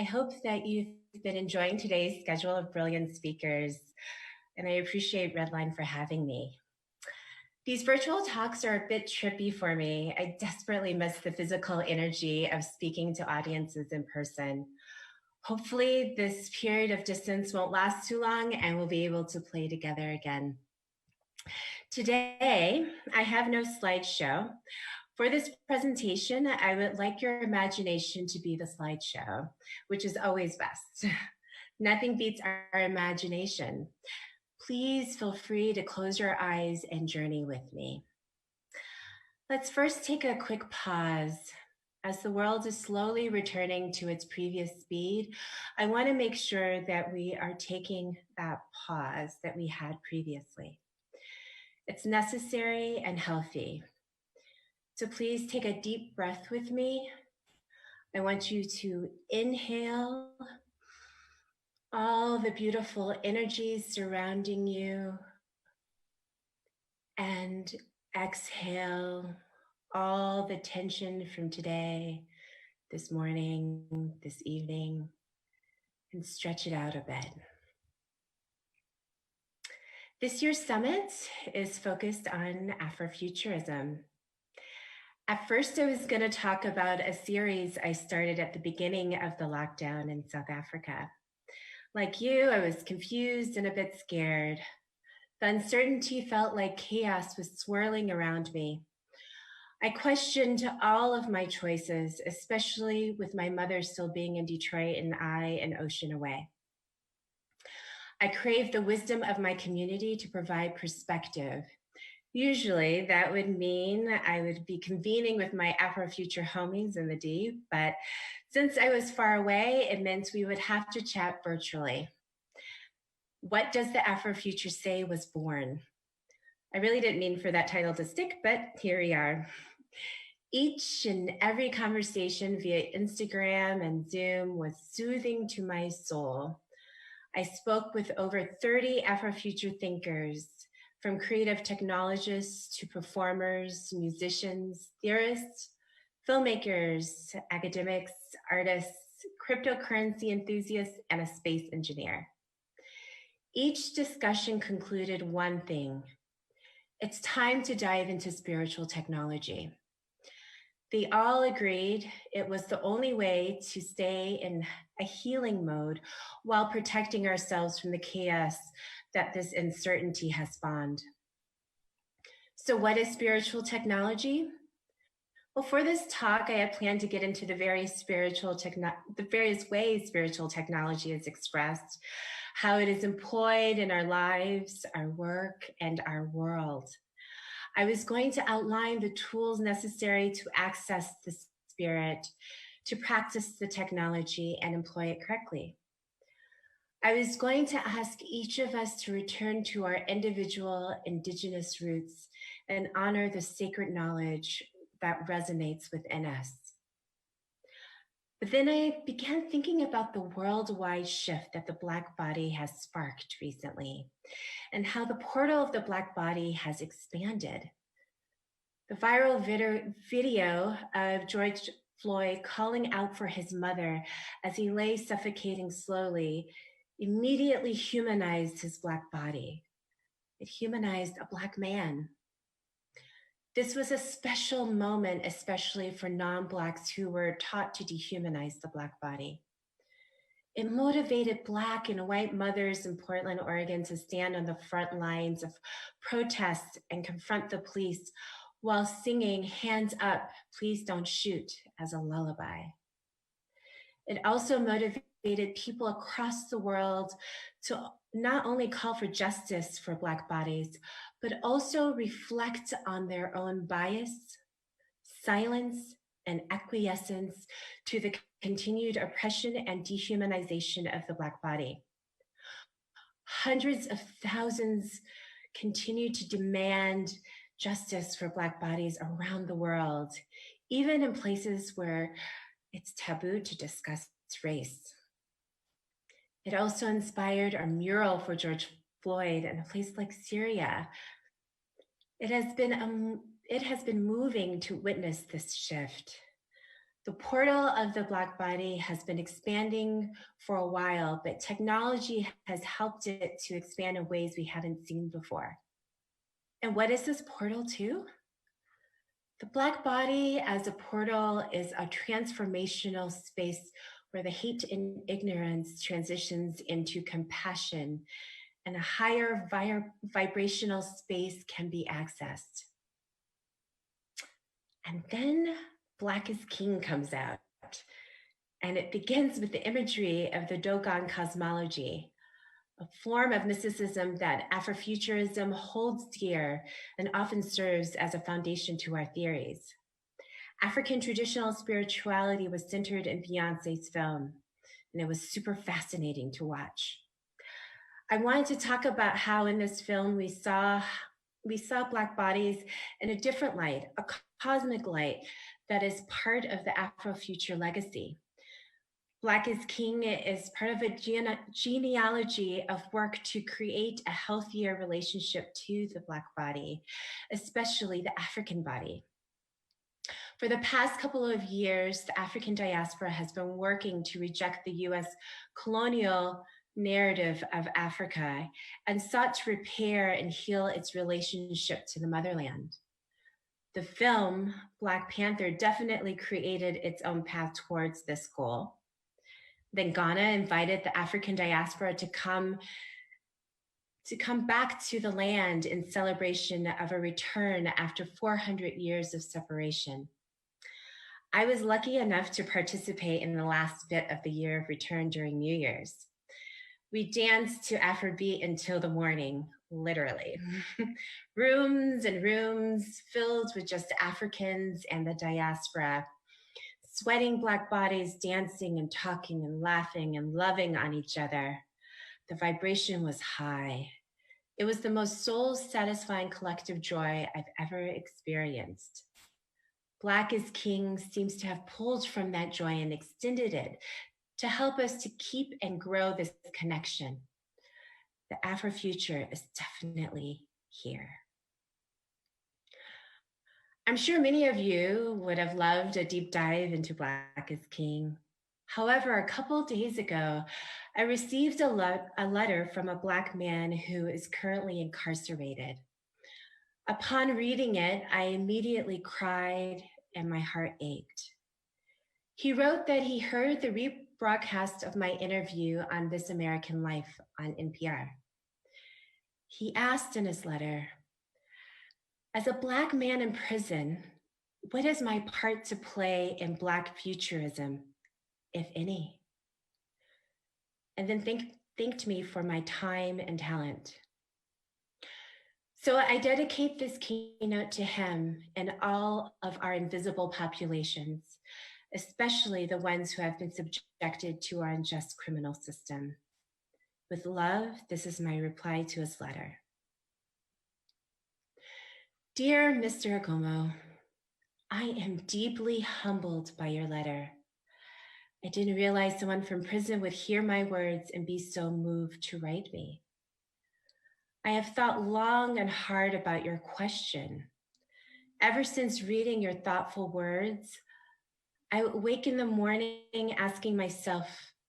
I hope that you've been enjoying today's schedule of brilliant speakers, and I appreciate RedLine for having me. These virtual talks are a bit trippy for me. I desperately miss the physical energy of speaking to audiences in person. Hopefully, this period of distance won't last too long and we'll be able to play together again. Today, I have no slideshow. For this presentation, I would like your imagination to be the slideshow, which is always best. Nothing beats our imagination. Please feel free to close your eyes and journey with me. Let's first take a quick pause. As the world is slowly returning to its previous speed, I want to make sure that we are taking that pause that we had previously. It's necessary and healthy. So please take a deep breath with me. I want you to inhale all the beautiful energies surrounding you and exhale all the tension from today, this morning, this evening, and stretch it out a bit. This year's summit is focused on Afrofuturism. At first, I was going to talk about a series I started at the beginning of the lockdown in South Africa. Like you, I was confused and a bit scared. The uncertainty felt like chaos was swirling around me. I questioned all of my choices, especially with my mother still being in Detroit and I an ocean away. I craved the wisdom of my community to provide perspective. Usually that would mean I would be convening with my Afrofuture homies in the deep, but since I was far away, it meant we would have to chat virtually. What does the Afrofuture say was born? I really didn't mean for that title to stick, but here we are. Each and every conversation via Instagram and Zoom was soothing to my soul. I spoke with over 30 Afrofuture thinkers, from creative technologists to performers, musicians, theorists, filmmakers, academics, artists, cryptocurrency enthusiasts, and a space engineer. Each discussion concluded one thing: it's time to dive into spiritual technology. They all agreed it was the only way to stay in a healing mode while protecting ourselves from the chaos that this uncertainty has spawned. So what is spiritual technology? Well, for this talk, I had planned to get into the various ways spiritual technology is expressed, how it is employed in our lives, our work, and our world. I was going to outline the tools necessary to access the spirit, to practice the technology and employ it correctly. I was going to ask each of us to return to our individual indigenous roots and honor the sacred knowledge that resonates within us. But then I began thinking about the worldwide shift that the Black body has sparked recently, and how the portal of the Black body has expanded. The viral video of George Floyd calling out for his mother as he lay suffocating slowly immediately humanized his Black body. It humanized a Black man. This was a special moment, especially for non-Blacks who were taught to dehumanize the Black body. It motivated Black and white mothers in Portland, Oregon to stand on the front lines of protests and confront the police while singing "Hands Up, Please Don't Shoot" as a lullaby. It also motivated people across the world to not only call for justice for Black bodies, but also reflect on their own bias, silence, and acquiescence to the continued oppression and dehumanization of the Black body. Hundreds of thousands continue to demand justice for Black bodies around the world, even in places where it's taboo to discuss race. It also inspired a mural for George Floyd in a place like Syria. It has been moving to witness this shift. The portal of the Black body has been expanding for a while, but technology has helped it to expand in ways we haven't seen before. And what is this portal to? The Black body as a portal is a transformational space where the hate and ignorance transitions into compassion, and a higher vibrational space can be accessed. And then Black is King comes out, and it begins with the imagery of the Dogon cosmology, a form of mysticism that Afrofuturism holds dear and often serves as a foundation to our theories. African traditional spirituality was centered in Beyonce's film, and it was super fascinating to watch. I wanted to talk about how in this film we saw Black bodies in a different light, a cosmic light that is part of the Afrofuture legacy. Black is King is part of a genealogy of work to create a healthier relationship to the Black body, especially the African body. For the past couple of years, the African diaspora has been working to reject the US colonial narrative of Africa and sought to repair and heal its relationship to the motherland. The film Black Panther definitely created its own path towards this goal. Then Ghana invited the African diaspora to come back to the land in celebration of a return after 400 years of separation. I was lucky enough to participate in the last bit of the year of return during New Year's. We danced to Afrobeat until the morning, literally. Rooms and rooms filled with just Africans and the diaspora, sweating Black bodies, dancing and talking and laughing and loving on each other. The vibration was high. It was the most soul-satisfying collective joy I've ever experienced. Black is King seems to have pulled from that joy and extended it to help us to keep and grow this connection. The Afrofuture is definitely here. I'm sure many of you would have loved a deep dive into Black is King. However, a couple days ago, I received a letter from a Black man who is currently incarcerated. Upon reading it, I immediately cried and my heart ached. He wrote that he heard the rebroadcast of my interview on This American Life on NPR. He asked in his letter, as a Black man in prison, what is my part to play in Black futurism, if any? And then thanked me for my time and talent. So I dedicate this keynote to him and all of our invisible populations, especially the ones who have been subjected to our unjust criminal system. With love, this is my reply to his letter. Dear Mr. Agomo, I am deeply humbled by your letter. I didn't realize someone from prison would hear my words and be so moved to write me. I have thought long and hard about your question. Ever since reading your thoughtful words, I wake in the morning asking myself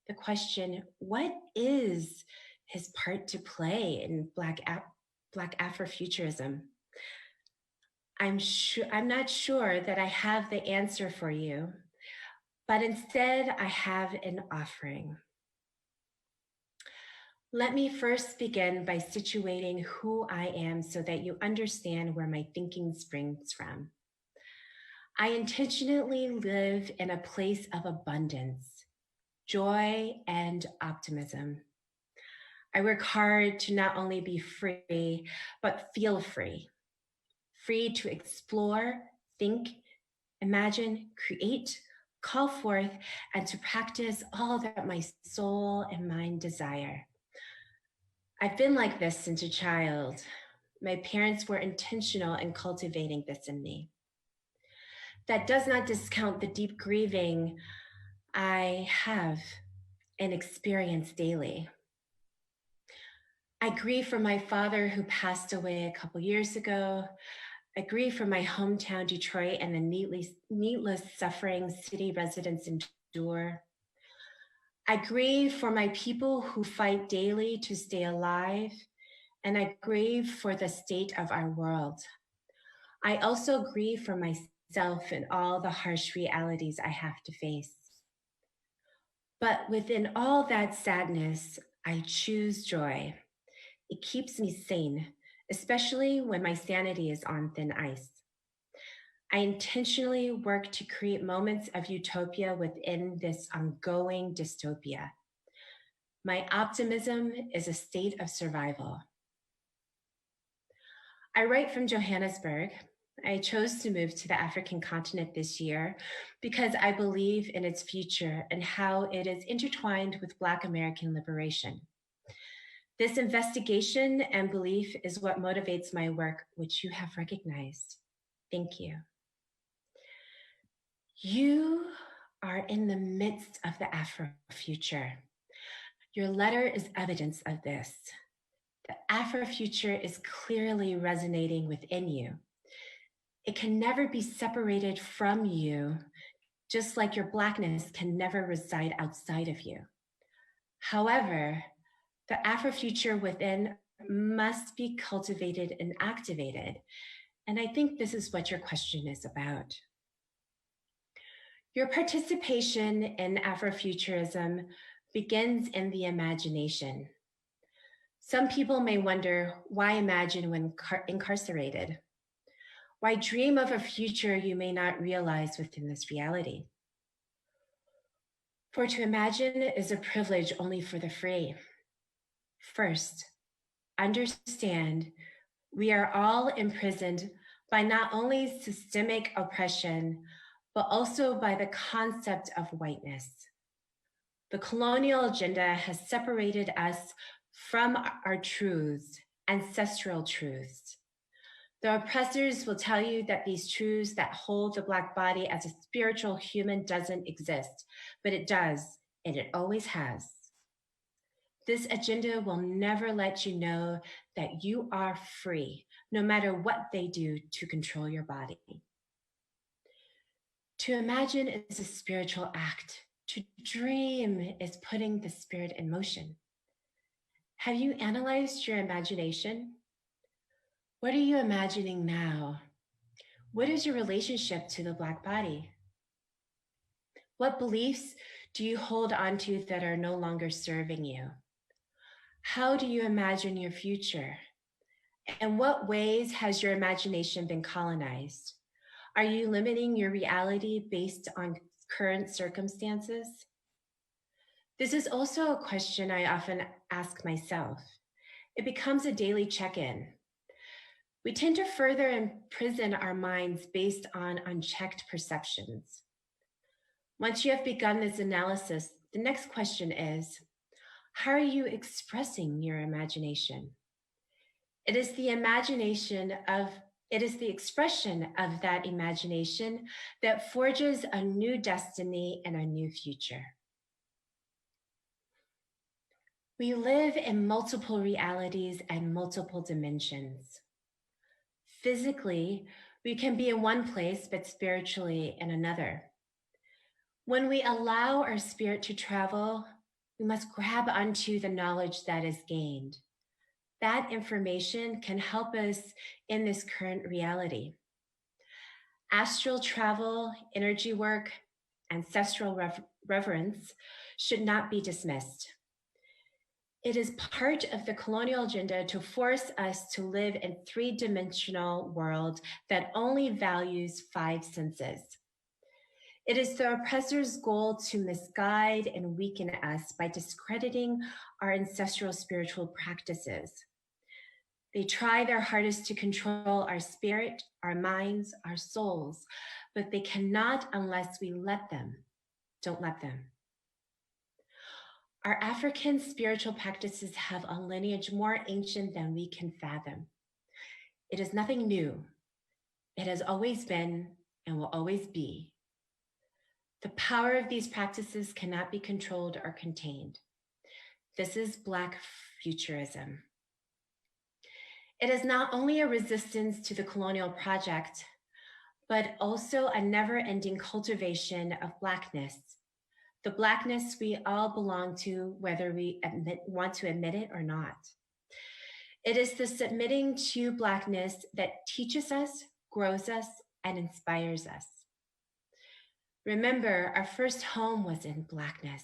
the question, what is his part to play in Black Afrofuturism? I'm not sure that I have the answer for you, but instead I have an offering. Let me first begin by situating who I am so that you understand where my thinking springs from. I intentionally live in a place of abundance, joy, and optimism. I work hard to not only be free, but feel free. Free to explore, think, imagine, create, call forth, and to practice all that my soul and mind desire. I've been like this since a child. My parents were intentional in cultivating this in me. That does not discount the deep grieving I have and experience daily. I grieve for my father who passed away a couple years ago. I grieve for my hometown, Detroit, and the needless suffering city residents endure. I grieve for my people who fight daily to stay alive, and I grieve for the state of our world. I also grieve for myself and all the harsh realities I have to face. But within all that sadness, I choose joy. It keeps me sane, especially when my sanity is on thin ice. I intentionally work to create moments of utopia within this ongoing dystopia. My optimism is a state of survival. I write from Johannesburg. I chose to move to the African continent this year because I believe in its future and how it is intertwined with Black American liberation. This investigation and belief is what motivates my work, which you have recognized. Thank you. You are in the midst of the Afrofuture. Your letter is evidence of this. The Afrofuture is clearly resonating within you. It can never be separated from you, just like your Blackness can never reside outside of you. However, the Afrofuture within must be cultivated and activated. And I think this is what your question is about. Your participation in Afrofuturism begins in the imagination. Some people may wonder, why imagine when incarcerated? Why dream of a future you may not realize within this reality? For to imagine is a privilege only for the free. First, understand we are all imprisoned by not only systemic oppression, but also by the concept of whiteness. The colonial agenda has separated us from our truths, ancestral truths. The oppressors will tell you that these truths that hold the Black body as a spiritual human doesn't exist, but it does, and it always has. This agenda will never let you know that you are free, no matter what they do to control your body. To imagine is a spiritual act. To dream is putting the spirit in motion. Have you analyzed your imagination? What are you imagining now? What is your relationship to the Black body? What beliefs do you hold on to that are no longer serving you? How do you imagine your future? In what ways has your imagination been colonized? Are you limiting your reality based on current circumstances? This is also a question I often ask myself. It becomes a daily check-in. We tend to further imprison our minds based on unchecked perceptions. Once you have begun this analysis, the next question is, how are you expressing your imagination? It is the expression of that imagination that forges a new destiny and a new future. We live in multiple realities and multiple dimensions. Physically, we can be in one place, but spiritually in another. When we allow our spirit to travel, we must grab onto the knowledge that is gained. That information can help us in this current reality. Astral travel, energy work, ancestral reverence should not be dismissed. It is part of the colonial agenda to force us to live in a three-dimensional world that only values five senses. It is the oppressor's goal to misguide and weaken us by discrediting our ancestral spiritual practices. They try their hardest to control our spirit, our minds, our souls, but they cannot unless we let them. Don't let them. Our African spiritual practices have a lineage more ancient than we can fathom. It is nothing new. It has always been and will always be. The power of these practices cannot be controlled or contained. This is Black Futurism. It is not only a resistance to the colonial project, but also a never-ending cultivation of Blackness, the Blackness we all belong to, whether we want to admit it or not. It is the submitting to Blackness that teaches us, grows us, and inspires us. Remember, our first home was in Blackness,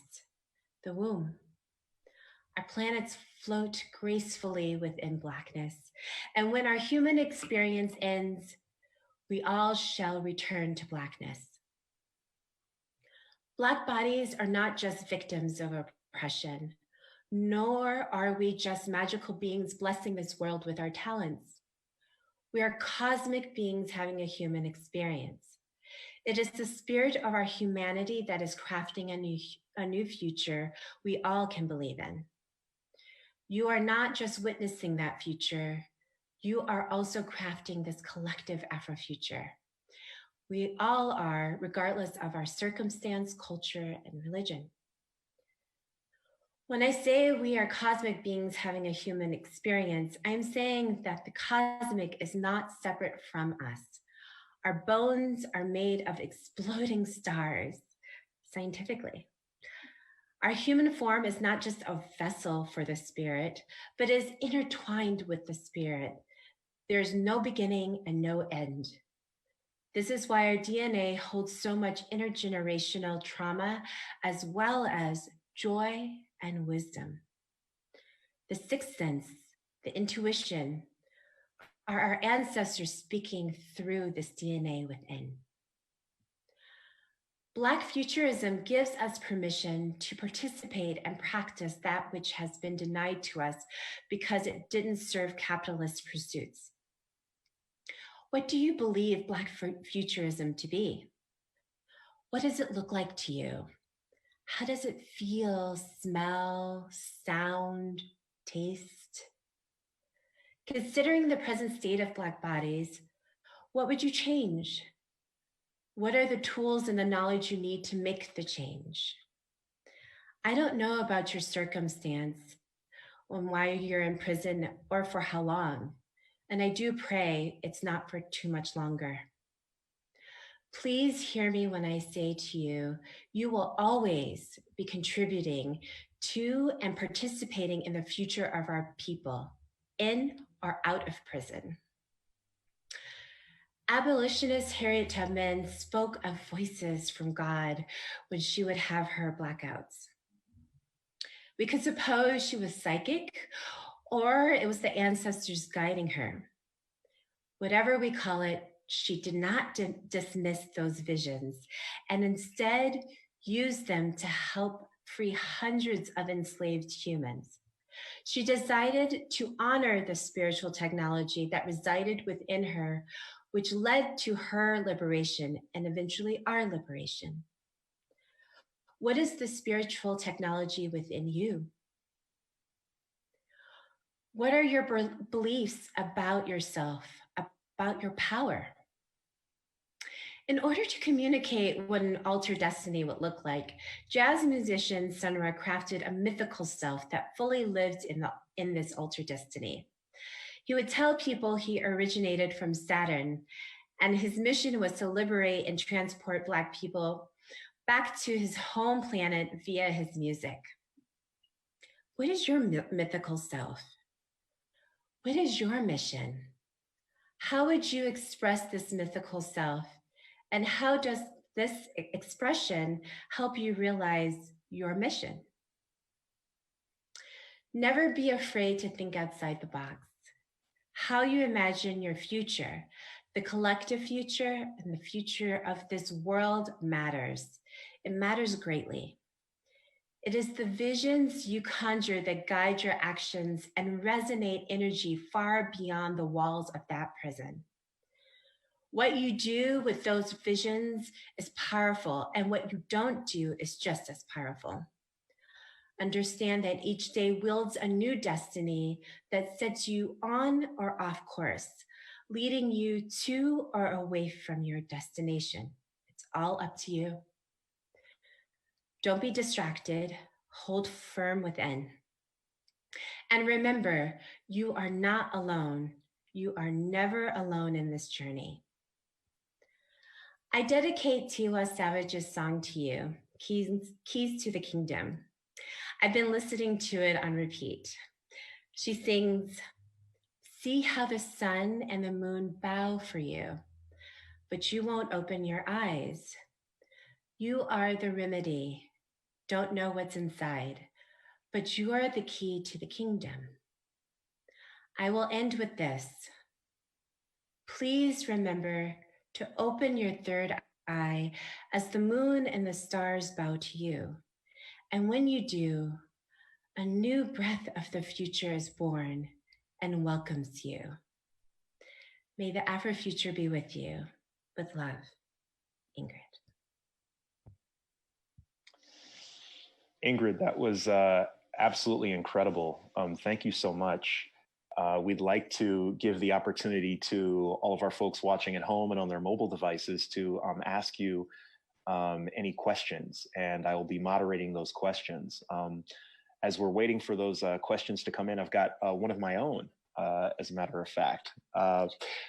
the womb. Our planets float gracefully within Blackness. And when our human experience ends, we all shall return to Blackness. Black bodies are not just victims of oppression, nor are we just magical beings blessing this world with our talents. We are cosmic beings having a human experience. It is the spirit of our humanity that is crafting a new future we all can believe in. You are not just witnessing that future, you are also crafting this collective Afrofuture. We all are, regardless of our circumstance, culture, and religion. When I say we are cosmic beings having a human experience, I'm saying that the cosmic is not separate from us. Our bones are made of exploding stars, scientifically. Our human form is not just a vessel for the spirit, but is intertwined with the spirit. There's no beginning and no end. This is why our DNA holds so much intergenerational trauma, as well as joy and wisdom. The sixth sense, the intuition, are our ancestors speaking through this DNA within. Black Futurism gives us permission to participate and practice that which has been denied to us because it didn't serve capitalist pursuits. What do you believe Black Futurism to be? What does it look like to you? How does it feel, smell, sound, taste? Considering the present state of Black bodies, what would you change? What are the tools and the knowledge you need to make the change? I don't know about your circumstance and why you're in prison or for how long, and I do pray it's not for too much longer. Please hear me when I say to you, you will always be contributing to and participating in the future of our people, in or out of prison. Abolitionist Harriet Tubman spoke of voices from God when she would have her blackouts. We could suppose she was psychic, or it was the ancestors guiding her. Whatever we call it, she did not dismiss those visions and instead used them to help free hundreds of enslaved humans. She decided to honor the spiritual technology that resided within her, which led to her liberation and eventually our liberation. What is the spiritual technology within you? What are your beliefs about yourself, about your power? In order to communicate what an altered destiny would look like, jazz musician Sun Ra crafted a mythical self that fully lived in this altered destiny. He would tell people he originated from Saturn, and his mission was to liberate and transport Black people back to his home planet via his music. What is your mythical self? What is your mission? How would you express this mythical self? And how does this expression help you realize your mission? Never be afraid to think outside the box. How you imagine your future, the collective future and the future of this world matters. It matters greatly. It is the visions you conjure that guide your actions and resonate energy far beyond the walls of that prison. What you do with those visions is powerful, and what you don't do is just as powerful. Understand that each day wields a new destiny that sets you on or off course, leading you to or away from your destination. It's all up to you. Don't be distracted. Hold firm within. And remember, you are not alone. You are never alone in this journey. I dedicate Tiwa Savage's song to you, Keys to the Kingdom. I've been listening to it on repeat. She sings, "See how the sun and the moon bow for you, but you won't open your eyes. You are the remedy, don't know what's inside, but you are the key to the kingdom." I will end with this. Please remember to open your third eye as the moon and the stars bow to you. And when you do, a new breath of the future is born and welcomes you. May the Afrofuture be with you. With love, Ingrid. Ingrid, that was absolutely incredible. Thank you so much. We'd like to give the opportunity to all of our folks watching at home and on their mobile devices to ask you any questions, and I will be moderating those questions. As we're waiting for those questions to come in, I've got one of my own, as a matter of fact.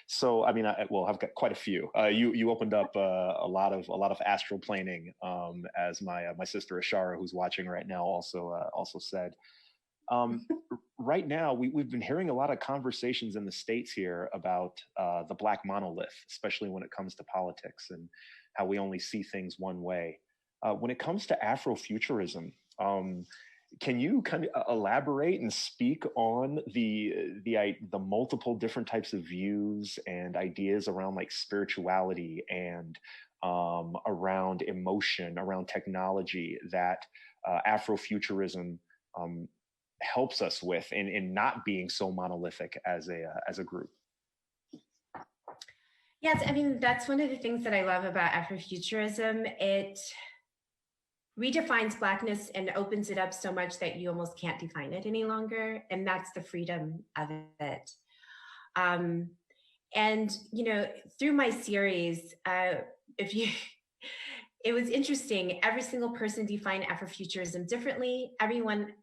So, I mean, I've got quite a few. You opened up a lot of astral planing, as my sister Ashara, who's watching right now, also said. Right now, we've been hearing a lot of conversations in the States here about the Black Monolith, especially when it comes to politics and how we only see things one way. When it comes to Afrofuturism, can you kind of elaborate and speak on the multiple different types of views and ideas around like spirituality and around emotion, around technology that Afrofuturism helps us with in not being so monolithic as a group? Yes, I mean, that's one of the things that I love about Afrofuturism. It redefines Blackness and opens it up so much that you almost can't define it any longer. And that's the freedom of it. And, you know, through my series, it was interesting. Every single person defined Afrofuturism differently. Everyone,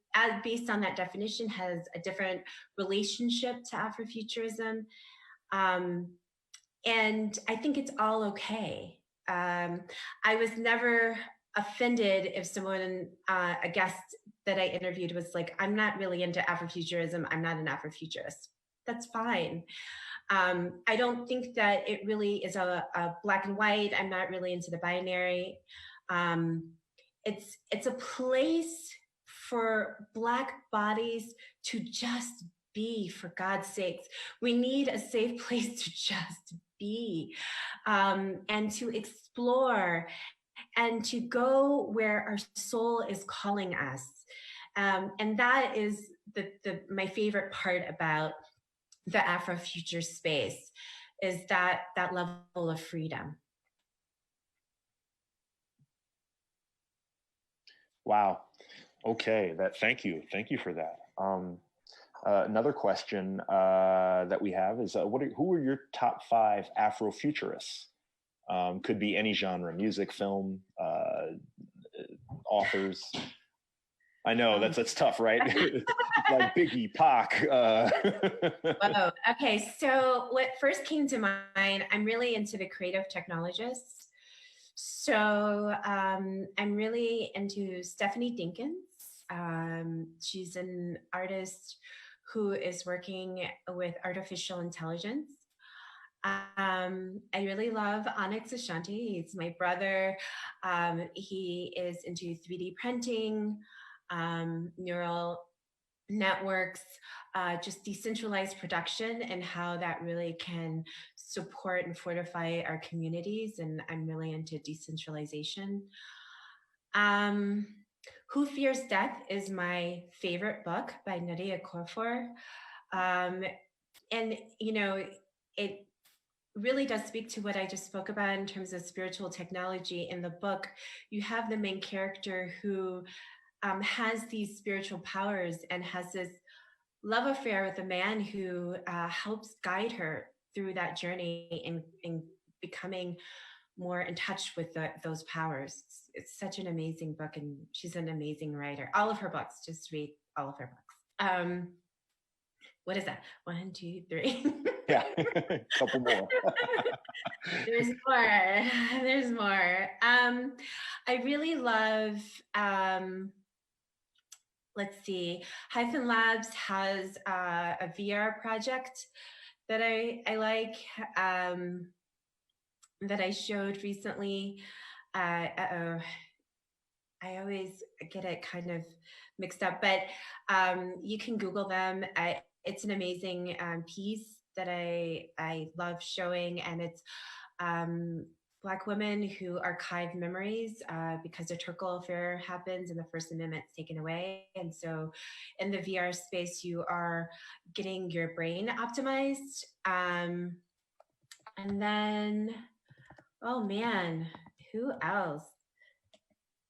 based on that definition, has a different relationship to Afrofuturism. And I think it's all okay. I was never offended if someone, a guest that I interviewed was like, "I'm not really into Afrofuturism. I'm not an Afrofuturist." That's fine. I don't think that it really is a black and white. I'm not really into the binary. It's a place for Black bodies to just be, for God's sakes. We need a safe place to just be, and to explore and to go where our soul is calling us. And that is my favorite part about the Afrofuture space, is that level of freedom. Wow. Okay. Thank you for that. Another question that we have is, who are your top 5 Afrofuturists? Could be any genre: music, film, authors. I know that's tough, right? Like Biggie, Pac. Whoa. Okay, so what first came to mind, I'm really into the creative technologists. So I'm really into Stephanie Dinkins. She's an artist who is working with artificial intelligence. I really love Onyx Ashanti. He's my brother. He is into 3D printing, neural networks, just decentralized production, and how that really can support and fortify our communities. And I'm really into decentralization. Who Fears Death is my favorite book by Nadia Korfor. And, you know, it really does speak to what I just spoke about in terms of spiritual technology. In the book, you have the main character who has these spiritual powers and has this love affair with a man who helps guide her through that journey in becoming more in touch with those powers. It's such an amazing book, and she's an amazing writer. All of her books, just read all of her books. what is that? 1, 2, 3. Yeah, a couple more. There's more. There's more. I really love, let's see, Hyphen Labs has a VR project that I like, that I showed recently. Uh-oh, I always get it kind of mixed up, but you can Google them. It's an amazing piece that I love showing, and it's um, Black women who archive memories because the Turkle affair happens and the First Amendment's taken away. And so in the VR space, you are getting your brain optimized. And then, oh man, who else?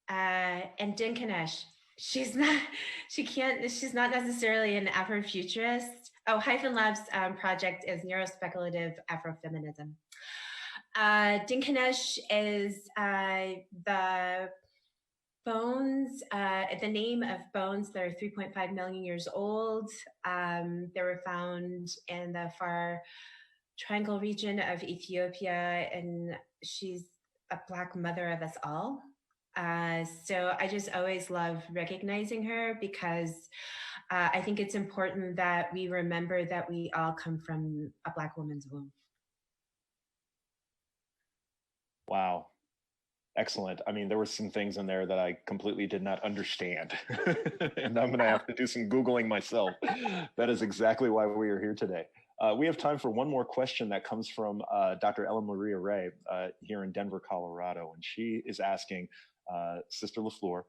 And Dinkanesh. She's not, she's not necessarily an Afrofuturist. Oh, Hyphen Labs project is neurospeculative Afrofeminism. Dinkanesh is the bones, the name of bones that are 3.5 million years old. They were found in the far triangle region of Ethiopia, and she's a Black mother of us all. So I just always love recognizing her because I think it's important that we remember that we all come from a Black woman's womb. Wow. Excellent. I mean, there were some things in there that I completely did not understand. And I'm going to have to do some Googling myself. That is exactly why we are here today. We have time for one more question that comes from Dr. Ella Maria Ray here in Denver, Colorado. And she is asking, Sister LaFleur,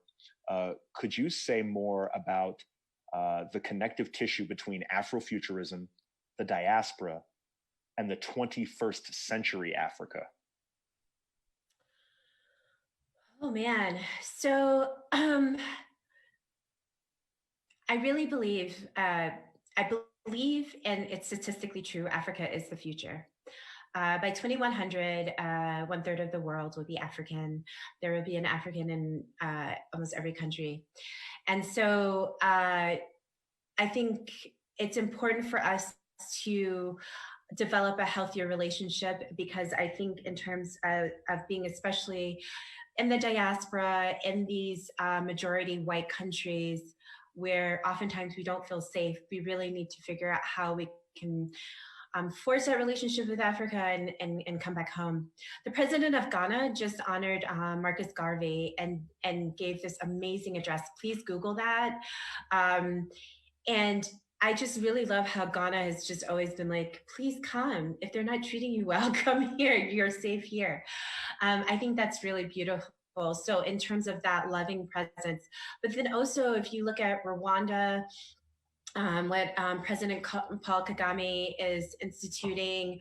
could you say more about the connective tissue between Afrofuturism, the diaspora, and the 21st century Africa? Oh man. So I really believe, I believe, and it's statistically true, Africa is the future. By 2100, 1/3 of the world will be African. There will be an African in almost every country. And so I think it's important for us to develop a healthier relationship, because I think in terms of being, especially in the diaspora, in these majority white countries where oftentimes we don't feel safe, we really need to figure out how we can force that relationship with Africa and come back home. The president of Ghana just honored Marcus Garvey and gave this amazing address. Please Google that. And I just really love how Ghana has just always been like, please come. If they're not treating you well, come here. You're safe here. I think that's really beautiful. So in terms of that loving presence, but then also if you look at Rwanda, what President Paul Kagame is instituting,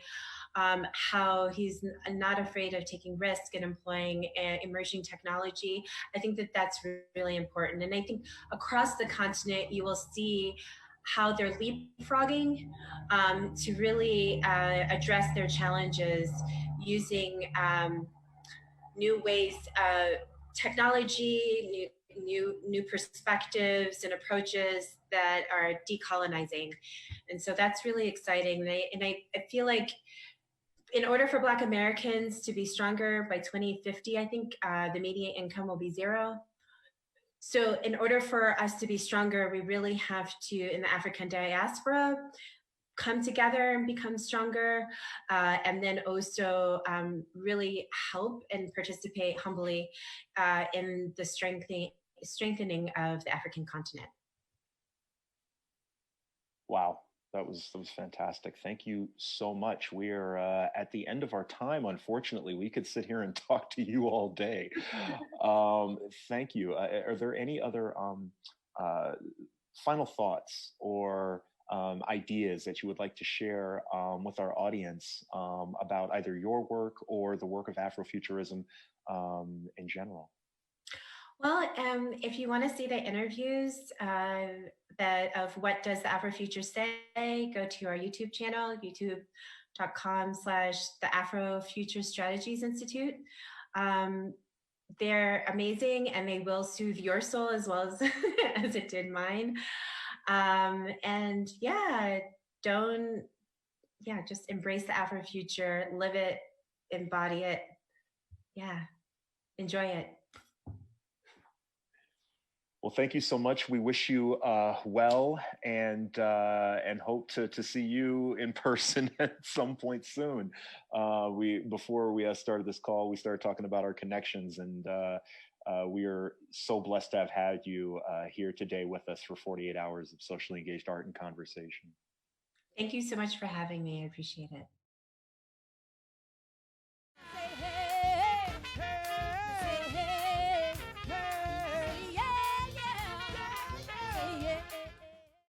how he's not afraid of taking risk and employing emerging technology. I think that that's really important. And I think across the continent, you will see how they're leapfrogging to really address their challenges using new ways, technology, new perspectives and approaches that are decolonizing. And so that's really exciting. And I feel like in order for Black Americans to be stronger by 2050, I think the median income will be 0. So in order for us to be stronger, we really have to, in the African diaspora, come together and become stronger, and then also really help and participate humbly in the strengthening of the African continent. Wow, that was fantastic. Thank you so much. We are at the end of our time. Unfortunately, we could sit here and talk to you all day. Thank you. Are there any other final thoughts or ideas that you would like to share with our audience about either your work or the work of Afrofuturism in general? Well, if you want to see the interviews of what does the Afrofuture say, go to our YouTube channel, youtube.com/the Afrofuture Strategies Institute. They're amazing, and they will soothe your soul as well as as it did mine. And yeah, don't, yeah, just embrace the Afrofuture, live it, embody it. Yeah, enjoy it. Well, thank you so much. We wish you well, and hope to see you in person at some point soon. Before we started this call, we started talking about our connections, and we are so blessed to have had you here today with us for 48 hours of socially engaged art and conversation. Thank you so much for having me. I appreciate it.